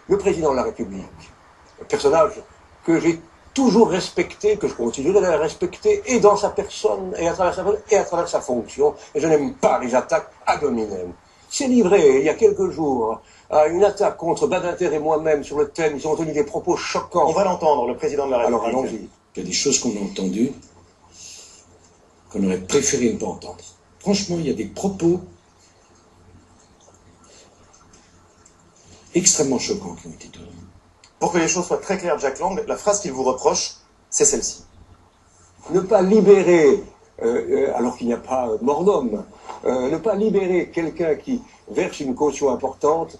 Le président de la République, un personnage que j'ai toujours respecté, que je continuerai de respecter, et dans sa personne, et à travers sa fonction, et je n'aime pas les attaques ad hominem, s'est livré, il y a quelques jours, à une attaque contre Badinter et moi-même sur le thème, ils ont tenu des propos choquants. On va l'entendre, le président de la République. Alors allons-y. Il y a des choses qu'on a entendues, qu'on aurait préféré ne pas entendre. Franchement, il y a des propos extrêmement choquants qui ont été tenus. Pour que les choses soient très claires, Jack Lang, la phrase qu'il vous reproche, c'est celle-ci. Ne pas libérer, alors qu'il n'y a pas mort d'homme, ne pas libérer quelqu'un qui verse une caution importante,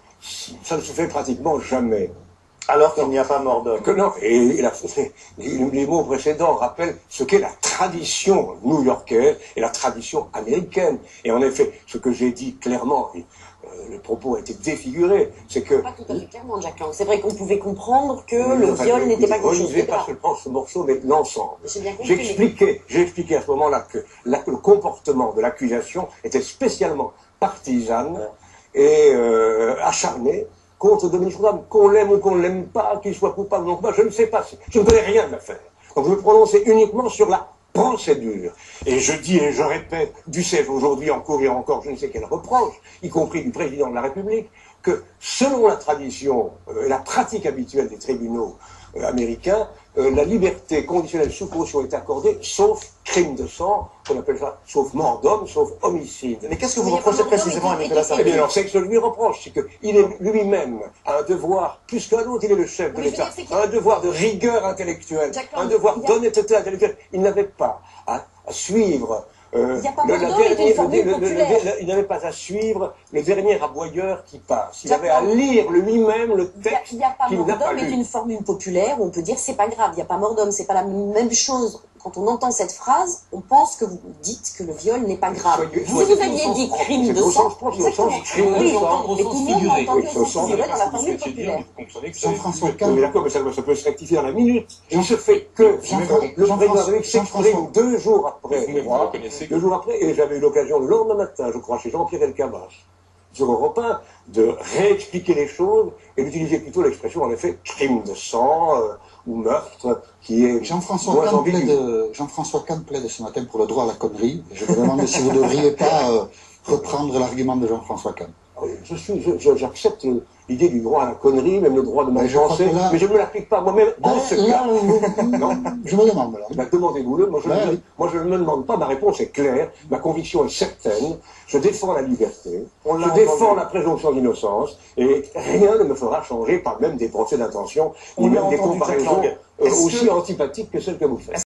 ça ne se fait pratiquement jamais. Alors qu'il n'y a pas mort d'homme. Non, et les mots précédents rappellent ce qu'est la tradition new-yorkaise et la tradition américaine. Et en effet, ce que j'ai dit clairement, le propos a été défiguré, c'est que... Pas tout à fait clairement, Jack Lang. C'est vrai qu'on pouvait comprendre que le viol n'était pas quelque chose de grave. Pas seulement ce morceau, mais l'ensemble. J'ai expliqué à ce moment-là que le comportement de l'accusation était spécialement partisane et acharné contre Dominique Strauss-Kahn, qu'on l'aime ou qu'on ne l'aime pas, qu'il soit coupable ou non coupable, je ne sais pas, je ne connais rien de l'affaire. Donc je me prononçais uniquement sur la procédure. Et je dis et je répète, du CEF aujourd'hui encore et encore, je ne sais quel reproche, y compris du président de la République, que selon la tradition et la pratique habituelle des tribunaux américains, la liberté conditionnelle sous caution est accordée, sauf crime de sang, qu'on appelle ça, sauf mort d'homme, sauf homicide. Mais qu'est-ce que vous reprochez précisément à Nicolas Sarkozy? Eh bien alors, c'est que je lui reproche, c'est qu'il est lui-même un devoir, plus qu'un autre, il est le chef de l'État, un devoir de rigueur intellectuelle, un devoir d'honnêteté intellectuelle. Il n'avait pas à suivre... il n'avait pas à suivre le dernier aboyeur qui passe. Il avait à lire lui-même le texte qu'il n'a pas lu. Il n'y a pas mort d'homme est une formule populaire où on peut dire c'est pas grave, il n'y a pas mort d'homme, c'est pas la même chose. Quand on entend cette phrase, on pense que vous dites que le viol n'est pas grave. Si vous aviez dit crime de sang, oui, mais tout le monde a entendu au sens figuré dans la formule populaire. Jean-François Kahn. Oui, d'accord, mais ça peut se rectifier dans la minute. Il se fait que le président de la République s'exprime 2 jours après. 2 jours après, et j'avais eu l'occasion le lendemain matin, je crois, chez Jean-Pierre Elkabbach, sur Europe 1, de réexpliquer les choses et d'utiliser plutôt l'expression, en effet, crime de sang ou meurtre, qui est Jean-François Kahn plaide ce matin pour le droit à la connerie. Je me demande si vous ne devriez pas reprendre l'argument de Jean-François Kahn. J'accepte l'idée du droit à la connerie, même le droit de mal penser, mais je ne me l'applique pas moi-même en ce cas. Non, je me demande là. Ben, demandez-vous-le, moi je ne me demande pas, ma réponse est claire, ma conviction est certaine, je défends la liberté, je défends la présomption d'innocence, et rien ne me fera changer, pas même des procès d'intention, ni même des comparaisons aussi antipathiques que celles que vous faites.